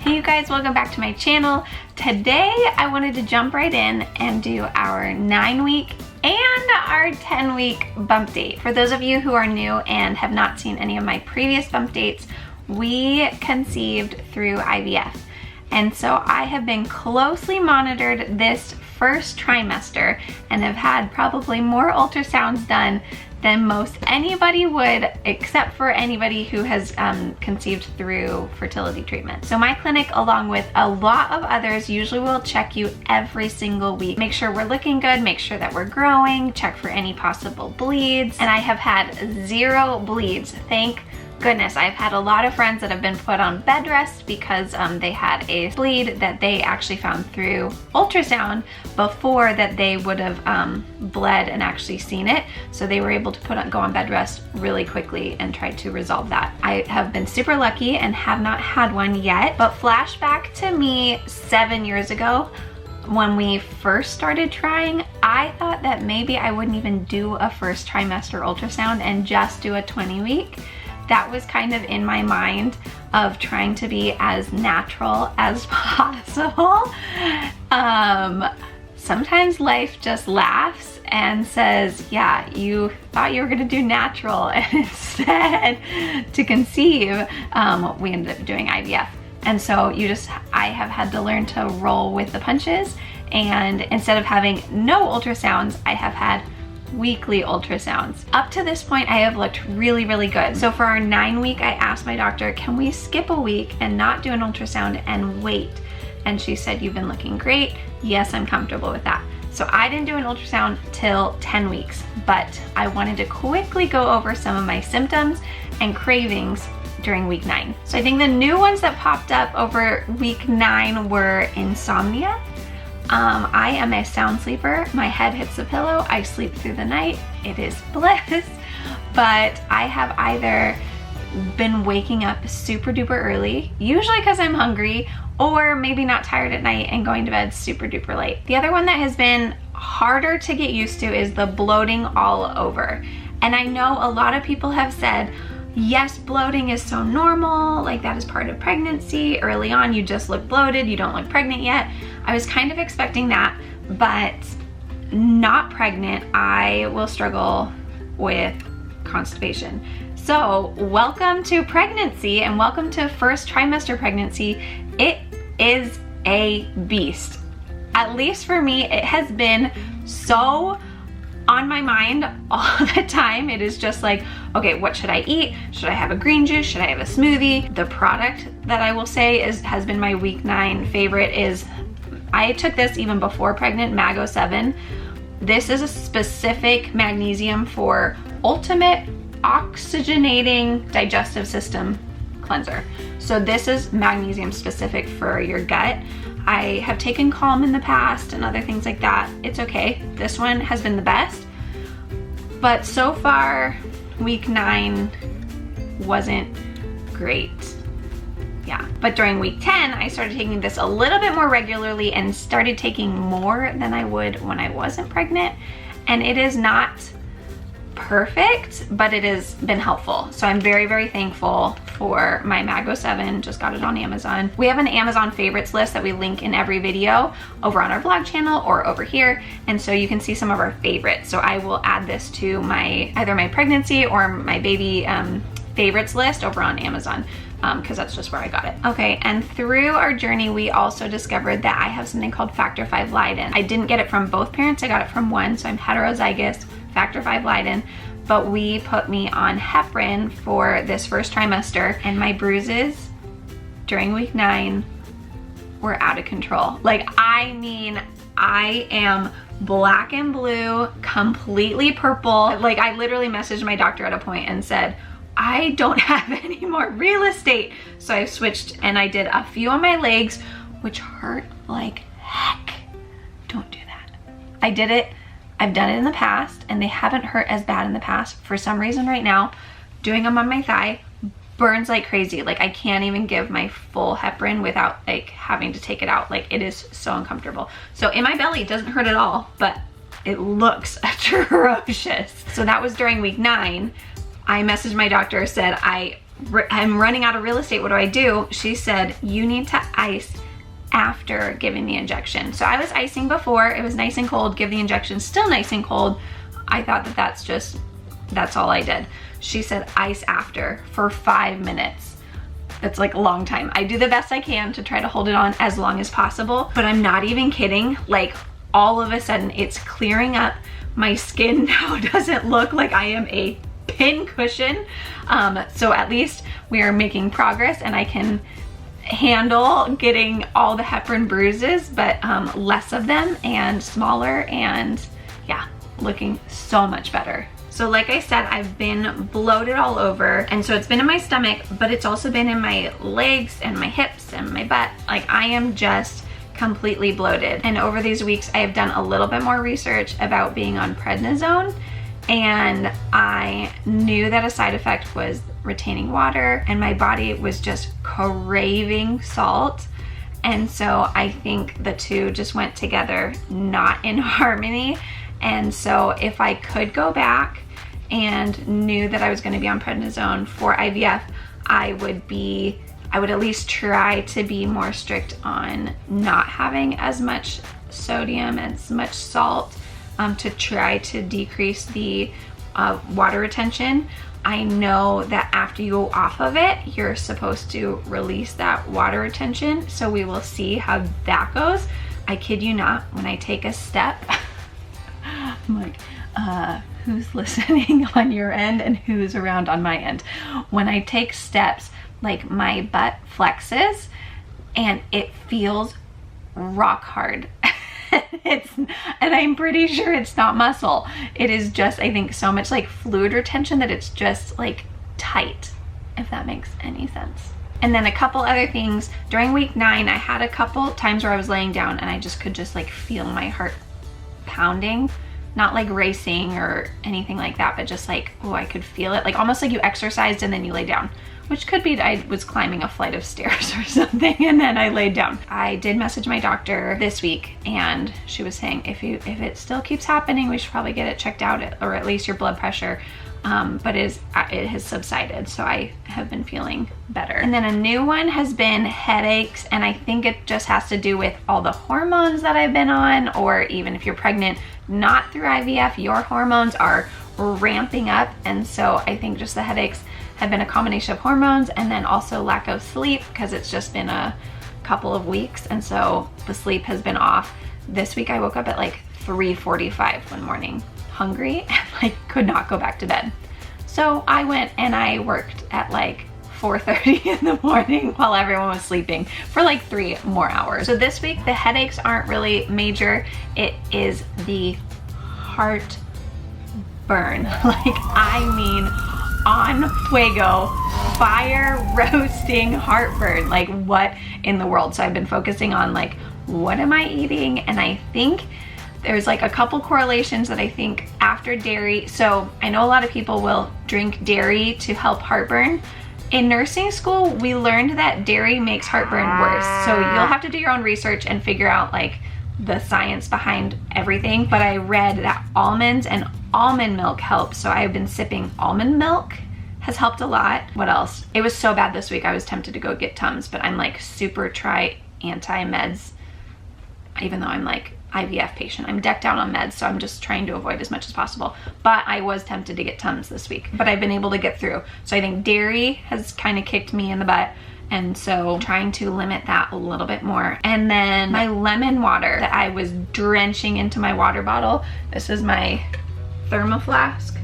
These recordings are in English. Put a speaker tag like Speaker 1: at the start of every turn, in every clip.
Speaker 1: Hey you guys, welcome back to my channel. Today I wanted to jump right in and do our 9-week and our 10-week bump date. For those of you who are new and have not seen any of my previous bump dates, we conceived through IVF. And so I have been closely monitored this first trimester and have had probably more ultrasounds done than most anybody would, except for anybody who has conceived through fertility treatment. So my clinic, along with a lot of others, usually will check you every single week. Make sure we're looking good, make sure that we're growing, check for any possible bleeds. And I have had 0 bleeds, thank goodness. I've had a lot of friends that have been put on bed rest because they had a bleed that they actually found through ultrasound before that they would have bled and actually seen it. So they were able to go on bed rest really quickly and try to resolve that. I have been super lucky and have not had one yet, but flashback to me 7 years ago, when we first started trying, I thought that maybe I wouldn't even do a first trimester ultrasound and just do a 20-week. That was kind of in my mind of trying to be as natural as possible. Sometimes life just laughs and says, yeah, you thought you were gonna do natural, and instead to conceive, we ended up doing IVF. And so I have had to learn to roll with the punches, and instead of having no ultrasounds, I have had weekly ultrasounds. Up to this point, I have looked really, really good. So for our 9-week, I asked my doctor, can we skip a week and not do an ultrasound and wait? And she said, you've been looking great. Yes, I'm comfortable with that. So I didn't do an ultrasound till 10 weeks, but I wanted to quickly go over some of my symptoms and cravings during week 9. So I think the new ones that popped up over week 9 were insomnia. I am a sound sleeper. My head hits the pillow. I sleep through the night. It is bliss. But I have either been waking up super duper early, usually because I'm hungry, or maybe not tired at night and going to bed super duper late. The other one that has been harder to get used to is the bloating all over. And I know a lot of people have said, yes, bloating is so normal, like that is part of pregnancy. Early on, you just look bloated, you don't look pregnant yet. I was kind of expecting that, but not pregnant, I will struggle with constipation. So welcome to pregnancy and welcome to first trimester pregnancy. It is a beast. At least for me, it has been so on my mind all the time. It is just like, okay, what should I eat? Should I have a green juice? Should I have a smoothie? The product that I will say has been my week 9 favorite is, I took this even before pregnant, Mago 7. This is a specific magnesium for ultimate oxygenating digestive system cleanser. So this is magnesium specific for your gut. I have taken Calm in the past and other things like that. It's okay. This one has been the best. But so far, week 9 wasn't great. Yeah. But during week 10, I started taking this a little bit more regularly and started taking more than I would when I wasn't pregnant. And it is not perfect, but it has been helpful. So I'm very, very thankful for my Mago 7, just got it on Amazon. We have an Amazon favorites list that we link in every video over on our vlog channel or over here. And so you can see some of our favorites. So I will add this to either my pregnancy or my baby favorites list over on Amazon, because that's just where I got it. Okay, and through our journey, we also discovered that I have something called Factor V Leiden. I didn't get it from both parents, I got it from one, so I'm heterozygous, Factor V Leiden. But we put me on heparin for this first trimester, and my bruises during week 9 were out of control. Like, I mean, I am black and blue, completely purple. Like, I literally messaged my doctor at a point and said, I don't have any more real estate. So I switched and I did a few on my legs, which hurt like heck. Don't do that. I did it. I've done it in the past and they haven't hurt as bad in the past. For some reason right now, doing them on my thigh burns like crazy. Like, I can't even give my full heparin without like having to take it out. Like, it is so uncomfortable. So in my belly, it doesn't hurt at all, but it looks atrocious. So that was during week 9. I messaged my doctor, said I I'm running out of real estate, what do I do? She said, you need to ice after giving the injection. So I was icing before, it was nice and cold, give the injection, still nice and cold. I thought that that's all I did. She said ice after for 5 minutes. That's like a long time. I do the best I can to try to hold it on as long as possible, but I'm not even kidding. Like all of a sudden it's clearing up. My skin now doesn't look like I am a pin cushion. So at least we are making progress and I can handle getting all the heparin bruises, but less of them and smaller, and yeah, looking so much better. So like I said, I've been bloated all over, and so it's been in my stomach, but it's also been in my legs and my hips and my butt. Like I am just completely bloated. And over these weeks, I have done a little bit more research about being on prednisone, and I knew that a side effect was retaining water, and my body was just craving salt. And so I think the two just went together, not in harmony. And so if I could go back and knew that I was going to be on prednisone for IVF, I would at least try to be more strict on not having as much sodium, as much salt, to try to decrease the water retention. I know that after you go off of it, you're supposed to release that water retention. So we will see how that goes. I kid you not, when I take a step, I'm like, who's listening on your end and who's around on my end? When I take steps, like my butt flexes and it feels rock hard. And I'm pretty sure it's not muscle. It is just, I think, so much like fluid retention that it's just like tight, if that makes any sense. And then a couple other things. During week 9, I had a couple times where I was laying down and I just could just like feel my heart pounding. Not like racing or anything like that, but just like, oh, I could feel it. Like almost like you exercised and then you lay down, which could be I was climbing a flight of stairs or something and then I laid down. I did message my doctor this week and she was saying if it still keeps happening, we should probably get it checked out, or at least your blood pressure. But it has subsided, so I have been feeling better. And then a new one has been headaches, and I think it just has to do with all the hormones that I've been on, or even if you're pregnant, not through IVF, your hormones are ramping up, and so I think just the headaches have been a combination of hormones and then also lack of sleep, because it's just been a couple of weeks, and so the sleep has been off. This week I woke up at like 3:45 one morning, hungry, and like could not go back to bed. So I went and I worked at like 4:30 in the morning while everyone was sleeping for like 3 more hours. So this week the headaches aren't really major. It is the heart burn. Like I mean on fuego, fire roasting heartburn. Like what in the world? So I've been focusing on like, what am I eating? And I think there's like a couple correlations that I think after dairy. So I know a lot of people will drink dairy to help heartburn. In nursing school, we learned that dairy makes heartburn worse. So you'll have to do your own research and figure out like the science behind everything. But I read that almonds and almond milk help. So I've been sipping almond milk, has helped a lot. What else? It was so bad this week, I was tempted to go get Tums, but I'm like super anti-meds, even though I'm like IVF patient. I'm decked out on meds, so I'm just trying to avoid as much as possible. But I was tempted to get Tums this week, but I've been able to get through. So I think dairy has kind of kicked me in the butt, and so trying to limit that a little bit more. And then my lemon water that I was drenching into my water bottle. This is my thermoflask.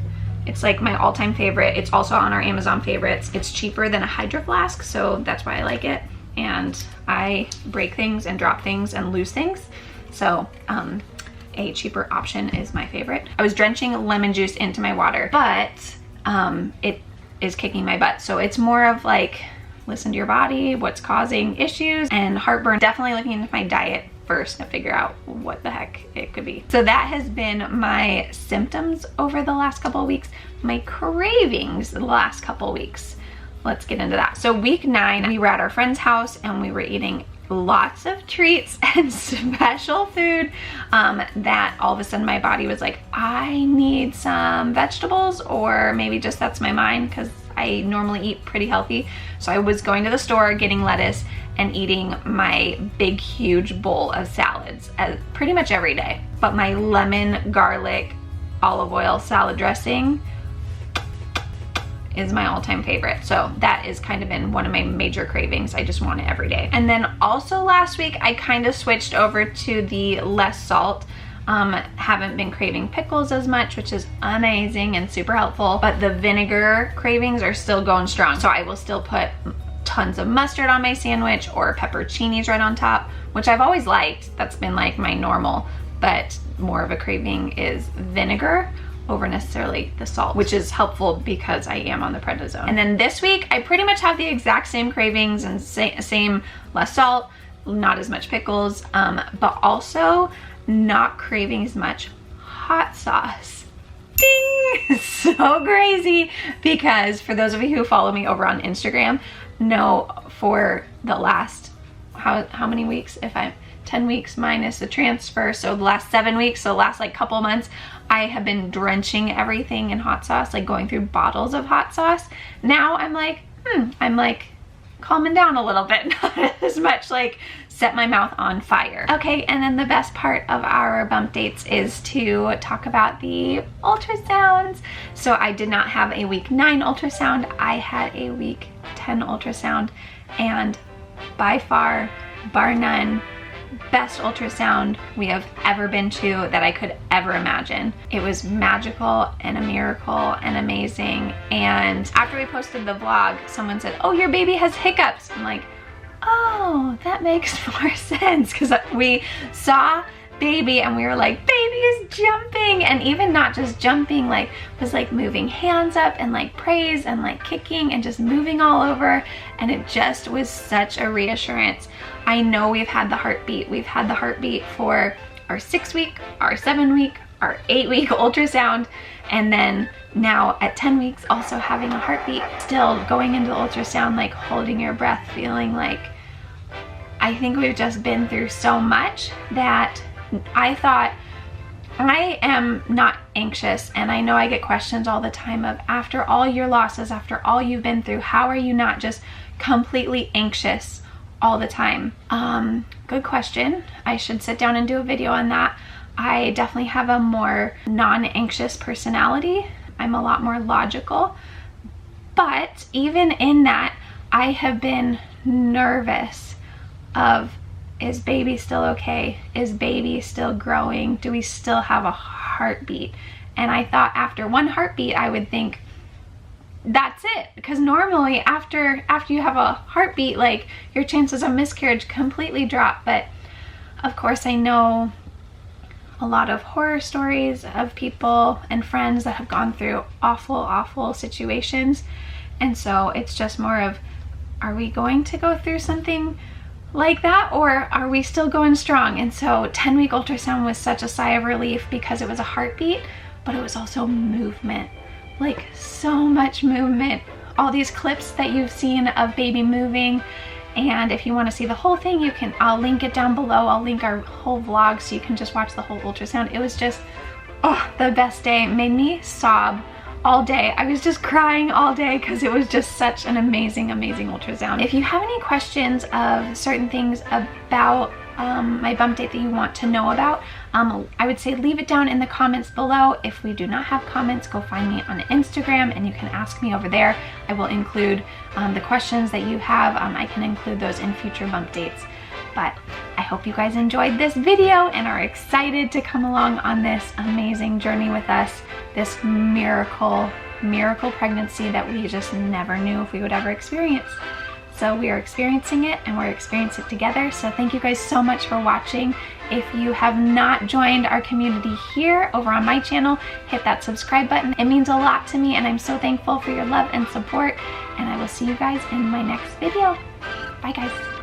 Speaker 1: It's like my all-time favorite. It's also on our Amazon favorites. It's cheaper than a Hydro Flask, so that's why I like it. And I break things and drop things and lose things. So a cheaper option is my favorite. I was drenching lemon juice into my water, but it is kicking my butt. So it's more of like, listen to your body, what's causing issues, and heartburn. Definitely looking into my diet first to figure out what the heck it could be. So that has been my symptoms over the last couple of weeks. My cravings the last couple of weeks. Let's get into that. So week 9, we were at our friend's house and we were eating lots of treats and special food that all of a sudden my body was like, I need some vegetables, or maybe just that's my mind because I normally eat pretty healthy. So I was going to the store, getting lettuce, and eating my big, huge bowl of salads pretty much every day. But my lemon, garlic, olive oil salad dressing is my all-time favorite. So that has kind of been one of my major cravings. I just want it every day. And then also last week, I kind of switched over to the less salt. Haven't been craving pickles as much, which is amazing and super helpful, but the vinegar cravings are still going strong. So I will still put tons of mustard on my sandwich or pepperoncinis right on top, which I've always liked. That's been like my normal, but more of a craving is vinegar over necessarily the salt, which is helpful because I am on the prednisone. And then this week, I pretty much have the exact same cravings and same less salt, not as much pickles, but also not craving as much hot sauce. Ding! So crazy, because for those of you who follow me over on Instagram, know for the last, how many weeks, if I'm 10 weeks minus the transfer, so the last 7 weeks, so the last like couple months, I have been drenching everything in hot sauce, like going through bottles of hot sauce. Now I'm like, I'm like calming down a little bit, not as much like set my mouth on fire. Okay, and then the best part of our bump dates is to talk about the ultrasounds. So I did not have a week 9 ultrasound, I had a week 10 ultrasound, and by far, bar none, best ultrasound we have ever been to that I could ever imagine. It was magical and a miracle and amazing. And after we posted the vlog, someone said, oh, your baby has hiccups. I'm like, oh, that makes more sense, because we saw baby and we were like, baby is jumping, and even not just jumping, like was like moving hands up and like praise and like kicking and just moving all over, and it just was such a reassurance. I know we've had the heartbeat. We've had the heartbeat for our 6-week, our 7-week, our 8-week ultrasound, and then now at 10 weeks also having a heartbeat, still going into the ultrasound like holding your breath, feeling like, I think we've just been through so much that I thought, I am not anxious, and I know I get questions all the time of, after all your losses, after all you've been through, how are you not just completely anxious all the time? Good question. I should sit down and do a video on that. I definitely have a more non-anxious personality. I'm a lot more logical, but even in that, I have been nervous of, is baby still okay? Is baby still growing? Do we still have a heartbeat? And I thought after one heartbeat, I would think, that's it. Because normally after you have a heartbeat, like your chances of miscarriage completely drop. But of course I know a lot of horror stories of people and friends that have gone through awful, awful situations. And so it's just more of, are we going to go through something like that, or are we still going strong? And so 10-week ultrasound was such a sigh of relief, because it was a heartbeat, but it was also movement, like so much movement. All these clips that you've seen of baby moving, and if you want to see the whole thing, I'll link it down below. I'll link our whole vlog so you can just watch the whole ultrasound. It was just, oh, the best day. It made me sob all day. I was just crying all day because it was just such an amazing, amazing ultrasound. If you have any questions of certain things about my bump date that you want to know about, I would say leave it down in the comments below. If we do not have comments, go find me on Instagram and you can ask me over there. I will include the questions that you have. I can include those in future bump dates. But I hope you guys enjoyed this video and are excited to come along on this amazing journey with us, this miracle pregnancy that we just never knew if we would ever experience. So we are experiencing it, and we're experiencing it together. So thank you guys so much for watching. If you have not joined our community here over on my channel, hit that subscribe button. It means a lot to me, and I'm so thankful for your love and support. And I will see you guys in my next video. Bye guys.